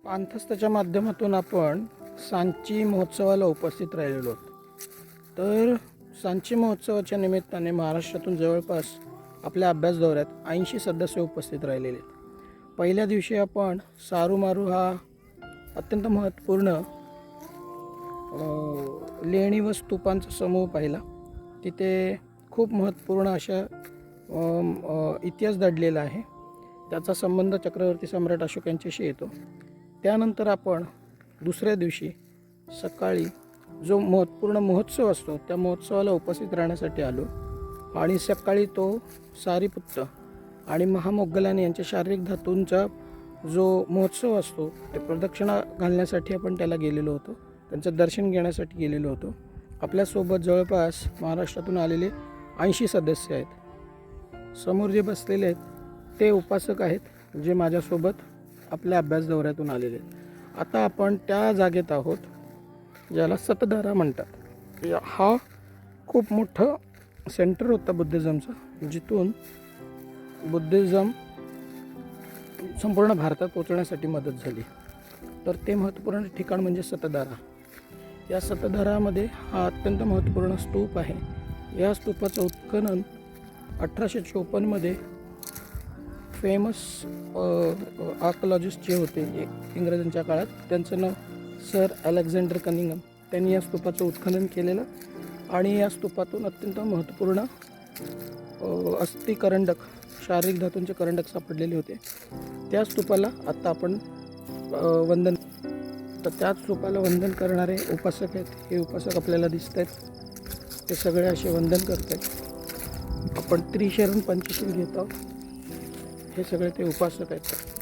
पाणथस्ताच्या माध्यमातून आपण सांची महोत्सवाला उपस्थित राहिलेलो आहोत। तर सांची महोत्सवाच्या निमित्ताने महाराष्ट्रातून जवळपास आपल्या अभ्यास दौऱ्यात 80 सदस्य उपस्थित राहिलेले आहेत। पहिल्या दिवशी आपण सारूमारू हा अत्यंत महत्त्वपूर्ण लेणी व स्तूपांचा समूह पाहिला। तिथे खूप महत्त्वपूर्ण अशा इतिहास दडलेला आहे, त्याचा संबंध चक्रवर्ती सम्राट अशोक यांच्याशी येतो। त्यानंतर आपण दुसऱ्या दिवशी सकाळी जो महत्त्वपूर्ण महोत्सव असतो त्या महोत्सवाला उपस्थित राहण्यासाठी आलो आणि सकाळी तो सारीपुत्त आणि महामोगलाने यांच्या शारीरिक धातूंचा जो महोत्सव असतो ते प्रदक्षिणा घालण्यासाठी आपण त्याला गेलेलो होतो, त्यांचं दर्शन घेण्यासाठी गेलेलो होतो। आपल्यासोबत जवळपास महाराष्ट्रातून आलेले 80 सदस्य आहेत। समोर जे बसलेले आहेत ते उपासक आहेत जे माझ्यासोबत आपल्या अभ्यास दौऱ्यातून आलेले आहेत। आता आपण त्या जागेत आहोत ज्याला सतधारा म्हणतात। हा खूप मोठं सेंटर होतं बुद्धिझमचं, जिथून बुद्धिझम संपूर्ण भारतात पोहोचण्यासाठी मदत झाली। तर ते महत्त्वपूर्ण ठिकाण म्हणजे सतधारा। या सतधारामध्ये हा अत्यंत महत्त्वपूर्ण स्तूप आहे। या स्तूपाचं उत्खनन 1854 मध्ये फेमस आर्किओलॉजिस्ट जे होते इंग्रजांच्या काळात, त्यांचं नाव सर अलेक्झांडर कनिंघम, त्यांनी या स्तूपाचं उत्खनन केलेलं आणि या स्तूपातून अत्यंत महत्त्वपूर्ण अस्थिकरंडक, शारीरिक धातूंचे करंडक सापडलेले होते। त्या स्तूपाला आता आपण वंदन, तर त्याच स्तूपाला वंदन करणारे उपासक आहेत। हे उपासक आपल्याला दिसत आहेत, ते सगळे असे वंदन करत आहेत। आपण त्रिशरण पंचशील घेत आहोत, हे सगळे ते उपासक आहेत।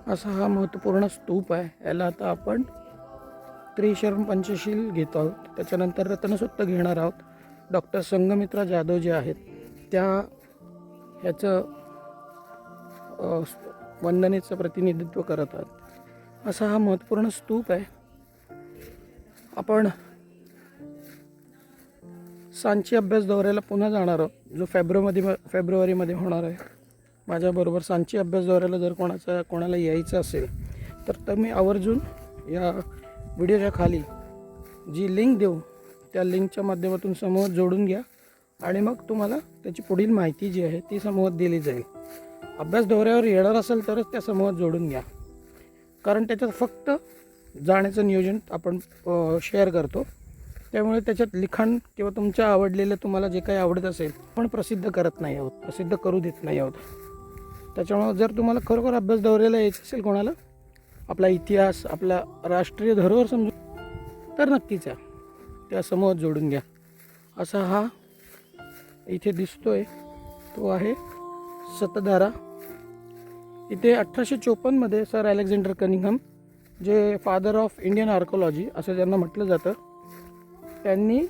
असा हा महत्त्वपूर्ण स्तूप आहे। याला आता आपण त्रिशरण पंचशील घेत आहोत, त्याच्यानंतर रत्नसुत्त घेणार आहोत। डॉक्टर संघमित्रा जाधव जे आहेत त्या ह्याचं वंदनेचं प्रतिनिधित्व करत आहेत। असा हा महत्त्वपूर्ण स्तूप आहे। आपण सांची अभ्यास दौऱ्याला पुन्हा जाणार आहोत, जो फेब्रुवारीमध्ये होणार आहे। माझ्याबरोबर सांची अभ्यास दौऱ्याला जर कोणाला यायचं असेल तर तुम्ही आवर्जून या व्हिडिओच्या खाली जी लिंक देऊ त्या लिंकच्या माध्यमातून समूहात जोडून घ्या आणि मग तुम्हाला त्याची पुढील माहिती जी आहे ती समूहात दिली जाईल। अभ्यास दौऱ्यावर येणार असेल तरच त्या समूहात जोडून घ्या, कारण त्याच्यात फक्त जाण्याचं नियोजन आपण शेअर करतो, त्यामुळे त्याच्यात लिखाण किंवा तुमच्या आवडलेलं तुम्हाला जे काही आवडत असेल पण प्रसिद्ध करत नाही आहोत, प्रसिद्ध करू देत नाही आहोत। त्याच्यामुळे जर तुम्हाला खरोखर अभ्यास दौऱ्याला यायचं असेल कोणाला, आपला इतिहास, आपला राष्ट्रीय धरोहर समजून, तर नक्कीच या, त्या समूहात जोडून घ्या। असा हा इथे दिसतोय तो आहे सतधारा। इथे 1854 मध्ये सर अलेक्झांडर कनिंघम, जे फादर ऑफ इंडियन आर्किओलॉजी असं ज्यांना म्हटलं जातं, त्यांनी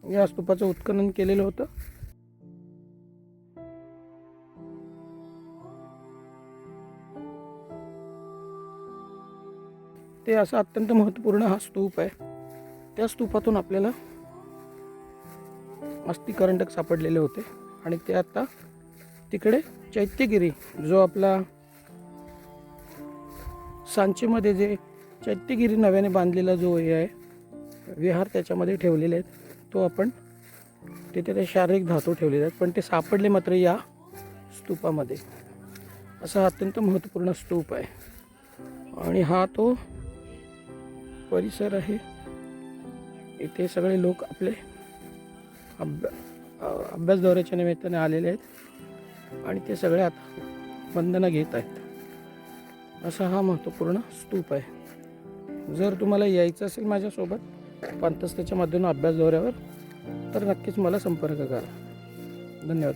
या स्तूपाचं उत्खनन केलेलं होतं। ते असा अत्यंत महत्त्वपूर्ण हा स्तूप आहे। त्या स्तूपातून आपल्याला अस्थिकरंडक सापडलेले होते आणि ते आता तिकडे चैत्यगिरी, जो आपला सांचीमध्ये जे चैत्यगिरी नव्याने बांधलेला जो हे आहे विहार, त्याच्यामध्ये ठेवलेले आहेत। तो आपण तिथे ते शारीरिक धातू ठेवलेले आहेत, पण ते सापडले मात्र या स्तूपामध्ये। असा अत्यंत महत्त्वपूर्ण स्तूप आहे आणि हा तो परिसर आहे। इथे सगळे लोक आपले अभ्यास दौऱ्याच्या निमित्ताने आलेले आहेत आणि ते सगळे आता वंदना घेत आहेत। असा हा महत्त्वपूर्ण स्तूप आहे। जर तुम्हाला यायचं असेल माझ्यासोबत पाणथस्ताच्या माध्यमातून अभ्यास दौऱ्यावर तर नक्कीच मला संपर्क करा। धन्यवाद।